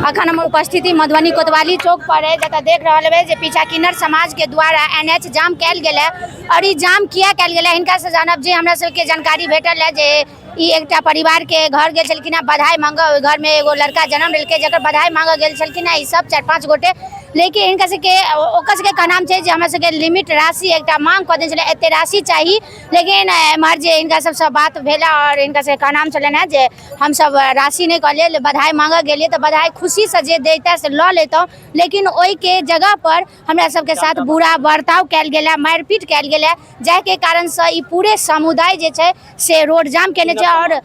अखन हम उपस्थिति मधुबनी कोतवाली चौक पर है, जगह देख रहा है पीछा किन्नर समाज के द्वारा NH जाम कैल गेल है। और जाम किया कैल गेल है हिनका से जानब जे हमरा सबके जानकारी भेटल है जे एकटा परिवार के घर गेल छलखिन बधाई मांग, घर में एगो लड़का जन्म लेलकै जकर बधाई मांग गेल छलखिन ई सब 4-5 गोटे। लेकिन हिनका सबके ओकर सबके कहनाम छै जे हमरा सबके लिमिट राशि एकटा मांग कऽ देने छलै एते राशि चाही, लेकिन एम्हर जे हिनका सबसँ बात भेला और हिनका सबके कहनाम छलनि है जे हम सब राशि नहीं कहलिए बधाई मांग गेलिए तो बधाई खुशी से जे देता से लऽ लेतौं, लेकिन ओहि के जगह पर हमरा सबके साथ बुरा बर्ताव कैल गेल है, मारपीट कैल गेल है, जाके कारण से ई पूरे समुदाय जे छै से रोड जाम केने छै। और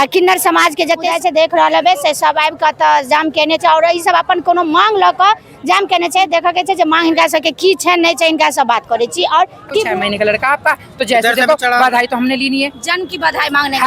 किन्नर समाज के जते छै देख रहल है से सब आबि कऽ तऽ जाम केने छै और ई सब अपन कोनो मांग लऽ कऽ जाम केने छै। देखऽ के छै जे मांग हिनका सबके की छै नहीं छै, हिनका सब बात करै छी। और 6 महीने का लड़का आपका, तो जैसे देखो बधाई तो हमने ली नहीं है, जन्म की बधाई मांगने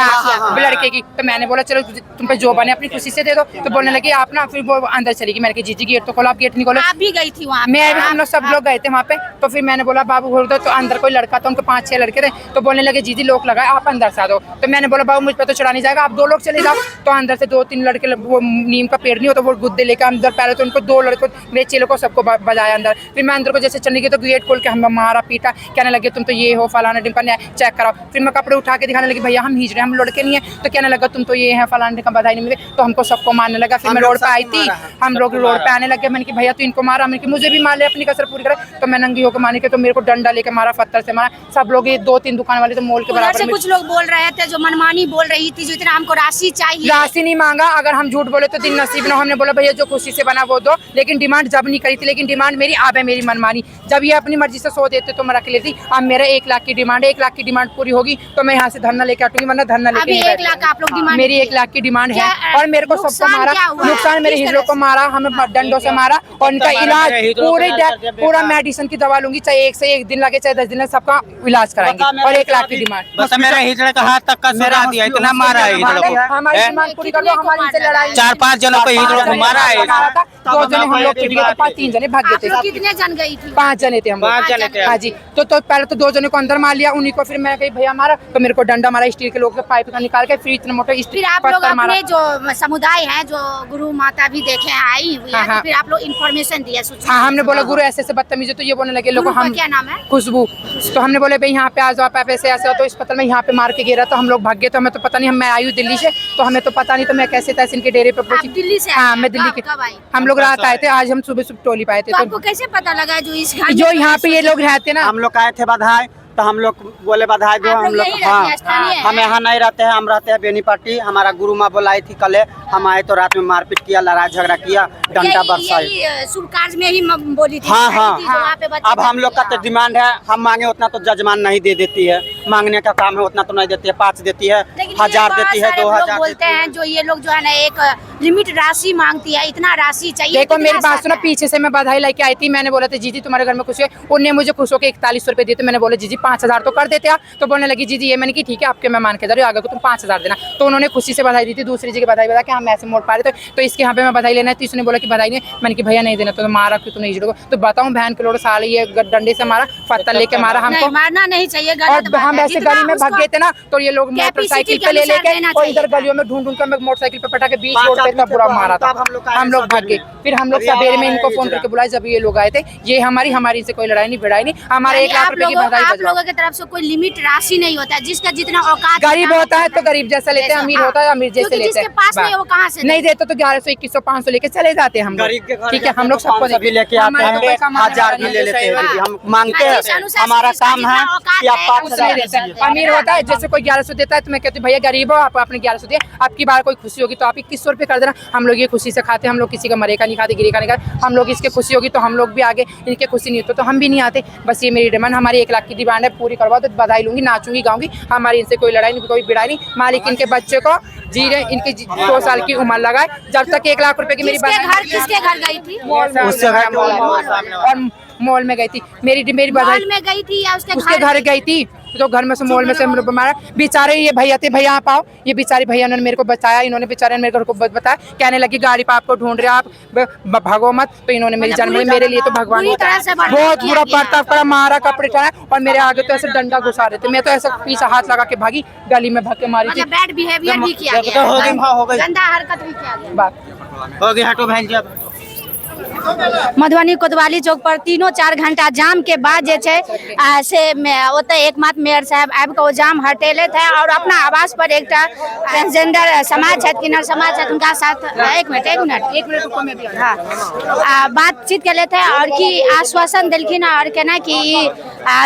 लड़के की। तो मैंने बोला चलो तुम पे जो बने अपनी खुशी से दे दो। तो बोलने लगी आप ना, फिर वो अंदर चली गई। मैंने कहा जीजी गेट तो खोलो, आप गेट नहीं खोलो। आप भी गई थी वहाँ? मैं हम लोग सब लोग गए थे वहाँ पे। तो फिर मैंने बोला बाबू खोल दो, तो अंदर कोई लड़का था, उनको 5-6 लड़के थे। तो बोलने लगे जीजी लोग लगाए आप अंदर से आ दो। तो मैंने बोला बाबू मुझ पे तो चढ़ा नहीं जाएगा, आप 2 लोग चले जाओ। तो अंदर से 2-3 लड़के, वो नीम का पेड़ नहीं होता, वो गुद्दे लेकर अंदर पहले तो उनको 2 लड़कों मेरे चेलों को सबको बजाया अंदर। फिर मैं अंदर को जैसे चलने गई तो गेट खोल के हमें मारा पीटा, कहने लगे तुम तो ये हो फलाना ढिमकाना, चेक कराओ। फिर मैं कपड़े उठा के दिखाने लगी भैया हम हिज रहे, हम लड़के नहीं है। तो कहने लगा तुम तो ये है फलाना ढिमका, बधाई नहीं मिले। तो हमको सबको मारने लगा। फिर मैं रोड पे आई थी, हम लोग रोड पे आने लगे। मैंने कि भैया तो इनको मारा, मैंने कि मुझे भी मार ले, अपनी कसर पूरी करे। तो मैं नंगी होकर मारने के, तो मेरे को डंडा लेके मारा, पत्थर से मारा। सब लोग ये 2-3 दुकान वाले तो मोल के बराबर। कुछ लोग बोल रहे थे जो मनमानी बोल रही थी, जो इतना हमको राशि चाहिए। राशि नहीं मांगा, अगर हम झूठ बोले तो दिन नसीब ना। हमने बोला भैया जो खुशी से बना वो दो, लेकिन डिमांड जब नहीं करी थी। लेकिन डिमांड मेरी अब है, मेरी मनमानी। जब ये अपनी मर्जी से 100 देते तो मैं रख लेती। अब मेरा 1 लाख की डिमांड है, 1 लाख की डिमांड पूरी होगी तो मैं यहाँ से धरना लेके हटूंगी, वरना धरना लेके अभी 1 लाख आप लोग डिमांड? मेरी 1 लाख की डिमांड है। और मेरे को सबको मारा, नुकसान मेरे हीरो को मारा, हमें डंडों से मारा। और उनका इलाज पूरा मेडिसिन की दवा लूंगी, चाहे 1 से 1 दिन लगे, चाहे 10 दिन लगे, सबका इलाज कराएंगे। और 1 लाख की डिमांड। मेरा हिजड़े का हाथ तक का सुरा दिया, इतना मारा है हिजड़े को। हमारी डिमांड पूरी कर दो, हमारी से लड़ाई। 4-5 जनों को हिजड़े को मारा है। 2 जने हम लोग 3 जने भाग गए थे। कितने जन गई थी? 5 जने थे हम। 5 जने थे। हाँ जी। तो पहले तो 2 जने को अंदर मार लिया, उन्हीं को फिर मैं कही भैया मारा। तो मेरे को डंडा मारा, स्टील के लोग पाइप का निकाल के, फिर इतना मोटा फिर आप लोग अपने जो समुदाय है, जो गुरु माता भी देखे आई हुई है, तो फिर आप लोग इन्फॉर्मेशन दिया, सूचना? हाँ, हमने बोला गुरु ऐसे बदतमीज है। तो ये बोलने लगे लोग हम, क्या नाम है? खुशबू। तो हमने बोले भाई यहाँ पे आ जाओ, आप ऐसे ऐसे। तो इस पत्थर में यहाँ पे मार के गिरा, तो हम लोग भाग गए। तो हमें तो पता नहीं, मैं आई हूँ दिल्ली से, तो हमें तो पता नहीं। तो मैं कैसे तैसे इनके डेरे पे पहुंची। दिल्ली से? हाँ, मैं दिल्ली के। हम लोग रात आए थे, आज हम सुबह टोली पाए थे। तो आपको कैसे पता लगा जो यहाँ पे ये लोग रहते ना? हम लोग आए थे बधाई, तो हम लोग बोले बधाई दो। हम लोग हम यहाँ नहीं रहते हैं, हम रहते हैं बेनीपट्टी। हमारा गुरु माँ बुलाई थी कल, हम आए तो रात में मारपीट किया, लड़ाई झगड़ा किया, डंडा बरसाई। शुभ कार्य में ही बोली थी? हाँ। अब हम लोग का तो डिमांड है, हम मांगे उतना तो जजमान नहीं दे देती है। मांगने का काम है, उतना तो नहीं देती है। 5 देती है, 1000 देती है, 2000 बोलते हैं। जो ये लोग जो है ना एक लिमिट राशि मांगती है, इतना राशि चाहिए। देखो मेरी बात सुनो, पीछे से मैं बधाई लेके आई थी। मैंने बोला था जीजी तुम्हारे घर में खुश है। उन्होंने मुझे खुश होकर 4100 रुपए दिए। तो मैंने बोला जीजी 5000 तो कर देते आप। तो बोलने लगी जीजी ये। मैंने की ठीक है, आपके मैं मान के जा रही हूँ, आगे को तुम 5000 देना। तो उन्होंने खुशी से बधाई दी थी। दूसरी जगह बधाई बता के हम ऐसे मोड़ पा रहे थे, तो इसके यहाँ पे मैं बधाई लेना है। तो इसने बोला कि बधाई नहीं। मैंने की भैया नहीं देना। तो मारा कि तुमने हिजड़े को। तो बताऊँ बहन के लोग साले ये डंडे से मारा, पत्थर लेके मारा हमको। मारना नहीं चाहिए। और हम ऐसे गली में भाग गए थे ना, तो ये लोग मोटरसाइकिल पे ले लेके और इधर गलियों में ढूंढ के मोटरसाइकिल पे पटा के बीच रोड पे इतना बुरा मारा था। हम लोग भाग गए। फिर हम लोग सवेरे में इनको फोन करके बुलाए, जब ये लोग आए थे। ये हमारी से कोई लड़ाई नहीं भिड़ाई नहीं, हमारे 1 लाख रुपए की बधाई। आप लोगों की तरफ से कोई लिमिट राशि नहीं होता है, जिसका जितना औकात। गरीब होता है तो गरीब जैसा लेते हैं, अमीर होता है अमीर जैसे लेते हैं। पास में वो कहाँ से नहीं देते तो 1100, 2100, 500 लेके चले जाते हैं हम लोग। ठीक है, हम लोग सबको भी लेके आते हैं, 1000 भी ले लेते हैं। हम मांगते हैं, हमारा काम है कि आप 5000। अमीर होता है, जैसे कोई 1100 देता है तो मैं कहती हूँ भैया गरीब हो, आप अपने 1100 दिए। आपकी बार कोई खुशी होगी तो आप 2100 रुपए कर देना। हम लोग ये खुशी से खाते हैं, हम लोग किसी का मरे का नहीं खाते, गिरे का नहीं खाते। हम लोग इसके खुशी होगी तो हम लोग भी आगे, इनके खुशी नहीं होती तो हम भी नहीं आते। बस ये मेरी डिमांड, हमारी 1 लाख की डिमांड है, पूरी करवाओ तो बधाई लूंगी, नाचूंगी, गाऊंगी। हमारी इनसे कोई लड़ाई नहीं, कोई भिड़ाई नहीं। मालिक इनके बच्चे को जी रहे, इनकी 2 साल की उम्र लगाए, जब तक 1 लाख रुपए की मेरी किसके घर गई थी? और मॉल में गई थी। मेरी बधाई में गई थी या उसके घर गई थी। तो घर में से मोल में से मारा। बेचारे ये भैया थे, भैया आप आओ, ये बेचारे भैया ने मेरे को बताया, इन्होंने बेचारे मेरे घर को बताया, कहने लगी गाड़ी पे आपको ढूंढ रहे आप, भागो मत। तो इन्होंने मेरी जान ली, मेरे लिए तो भगवान होता है। बहुत बुरा बर्ताव करा, मारा, कपड़े चढ़ाए और मेरे आगे तो ऐसे डंडा घुसा रहे थे। मैं तो ऐसे पीछे हाथ लगा के भागी, गली में भाग के मारी थी। बैड बिहेवियर भी किया गया, हो गई, गंदा हरकत भी किया गया। हो गई, हटो बहन जी। मधुबनी कोतवाली चौक पर 3-4 घंटा जाम के बाद जे छे से ओते एकमात्र मेयर साहब आबि के ओ जाम हटेले थे और अपना आवास पर एक ट्रांसजेंडर समाज है, किन्नर समाज है, उनका साथ एक मिनट हाँ बातचीत के थे और की आश्वासन दिलखिन और केना कि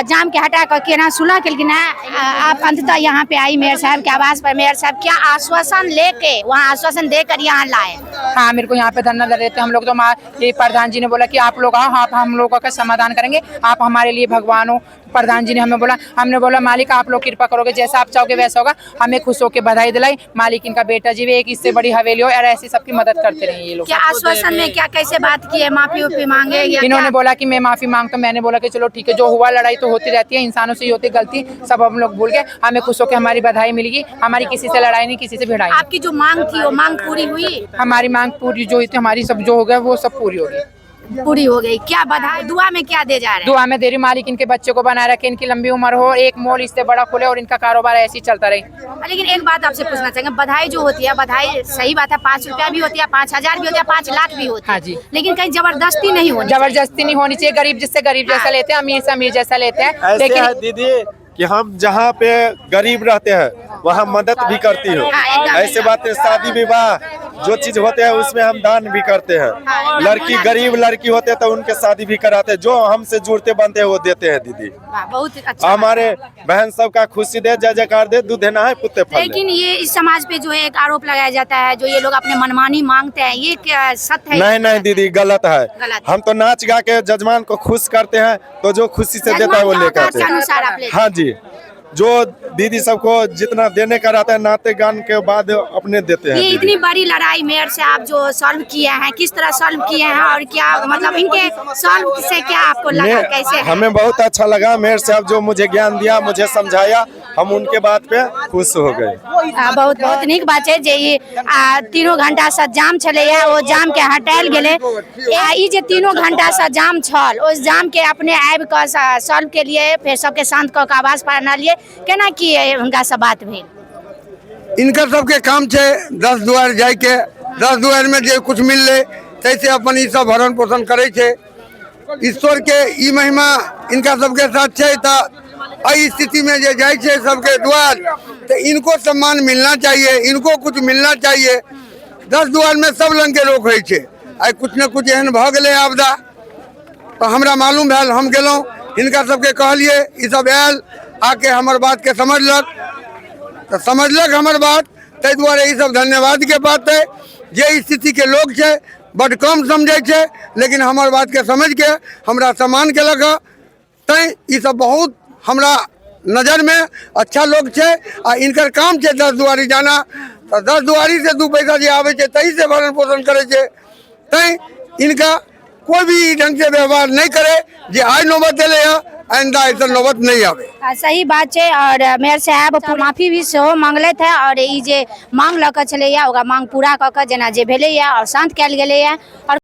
जाम के हटा कर केना सुलह केलखिन। आप अंततः यहाँ पे आई मेयर साहब के आवास पर। मेयर साहब क्या आश्वासन लेके वहाँ आश्वासन देकर यहाँ लाए? हाँ, मेरे को यहाँ पे धरना दे रहे थे हम लोग, तो ये प्रधान जी ने बोला कि आप लोग आओ, आप हम लोगों का समाधान करेंगे, आप हमारे लिए भगवान हो। प्रधान जी ने हमें बोला, हमने बोला मालिक आप लोग कृपा करोगे, जैसा आप चाहोगे वैसा होगा। हमें खुश होकर बधाई दिलाई। मालिक इनका बेटा जी भी एक इससे बड़ी हवेली हो और ऐसी सबकी मदद करते रहे ये लोग। क्या आश्वासन में क्या कैसे बात की है? माफी उपी मांगे? इन्होंने बोला कि मैं माफी मांगता हूँ। मैंने बोला कि चलो ठीक है, जो हुआ लड़ाई तो होती रहती है, इंसानों से ही होती गलती, सब हम लोग भूल गए। हमें खुश होकर हमारी बधाई मिलेगी, हमारी किसी से लड़ाई नहीं, किसी से भिड़ाई। आपकी जो मांग थी वो मांग पूरी हुई? हमारी मांग पूरी जो हुई थी, हमारी सब जो हो गया वो सब पूरी हो गई, पूरी हो गई। क्या बधाई दुआ में क्या दे जा रहे हैं? दुआ में देरी मालिक इनके बच्चे को बनाए रखे, इनकी लंबी उम्र हो, एक मॉल इससे बड़ा खुले और इनका कारोबार ऐसे ही चलता रहे। लेकिन एक बात आपसे पूछना चाहेंगे, बधाई जो होती है, बधाई सही बात है, 5 रुपया भी होती है, 5,000 भी होती है, 5 लाख भी होती है। हाँ जी। लेकिन कहीं जबरदस्ती नहीं होनी, जबरदस्ती नहीं होनी चाहिए। गरीब जिससे गरीब जैसा लेते हैं, अमीर से अमीर जैसा लेते हैं। ऐसे लेकिन है दीदी कि हम जहाँ पे गरीब रहते हैं वहाँ मदद भी करती हो। ऐसे बातें, शादी विवाह जो चीज होते हैं उसमें हम दान भी करते हैं। लड़की गरीब लड़की होते हैं तो उनके शादी भी कराते हैं, जो हमसे जुड़ते बनते हैं वो देते हैं दीदी। बहुत अच्छा। हमारे बहन सब का खुशी दे, जय जयकार दे, दूध देना है पुत्ते फल। लेकिन ये इस समाज पे जो है एक आरोप लगाया जाता है, जो ये लोग अपने मनमानी मांगते हैं, ये क्या सत्य है? नहीं नहीं दीदी, गलत है। गलत। हम तो नाच गा के जजमान को खुश करते हैं, तो जो खुशी से देता है वो लेकर आते हैं। हाँ जी, जो दीदी सबको जितना देने का रहता है नाते गान के बाद अपने देते हैं। ये इतनी बड़ी लड़ाई मेयर से आप जो सॉल्व किए हैं, किस तरह सॉल्व किए हैं और क्या मतलब इनके सॉल्व से क्या आपको लगा, कैसे? हमें बहुत अच्छा लगा, मेयर साहब जो मुझे ज्ञान दिया, मुझे समझाया, हम उनके बात पे खुश हो गए। बहुत बहुत नीक बात है जे ये 3 घंटा से जाम चले वो जाम के हटायल गेले। ई जे 3 घंटा से जाम छल, उस जाम के अपने आबि के सॉल्व के लिए फिर सबके शांत क के आवाज पर आना लिए केना की हुनका से बात भेल? इनका सबके काम छे 10 दुआर जाय के, 10 दुआर में जे कुछ मिल ले तैसे अपन ई सब भरण पोषण करे छे। ईश्वर के ई महिमा इनका सबके साथ छे। त आई स्थिति में जे जाय छे सबके द्वार, तो इनको सम्मान मिलना चाहिए, इनको कुछ मिलना चाहिए। 10 दुआर में सब रंग के लोग होय छे। आई कुछ न कुछ एहन भ गेले आपदा, तो हमरा मालूम भेल, हम गेलौं, इनका सबके कहलिए, ई सब आयल आके हमर बात के समझलक, तो समझलक हमर बात, ताहि दुआरे ई सब धन्यवाद के बात है। जे स्थिति के लोग छे बड़ कम समझे छे, लेकिन हमर बात के समझ के हमरा सम्मान केलक। तैं ई सब बहुत हमरा नजर में अच्छा लोग छे। आ इनकर काम छे 10 दुआरी जाना, तो 10 दुआरी से 2 पैसा जे आवे छे तही से भरण पोषण करे छे। तैं इनका कोई भी ढंग से व्यवहार नहीं करे जे आज नौबत एले है, आइंदा ऐसा नौबत नहीं आवे। सही बात है। और मेयर साहब माफी भी सेहो मांगले थे और ई जे मांग लऽ कऽ छलैया ओकरा मांग पूरा कऽ कऽ जेना जे भेलैया और शांत कयल गेलैया। और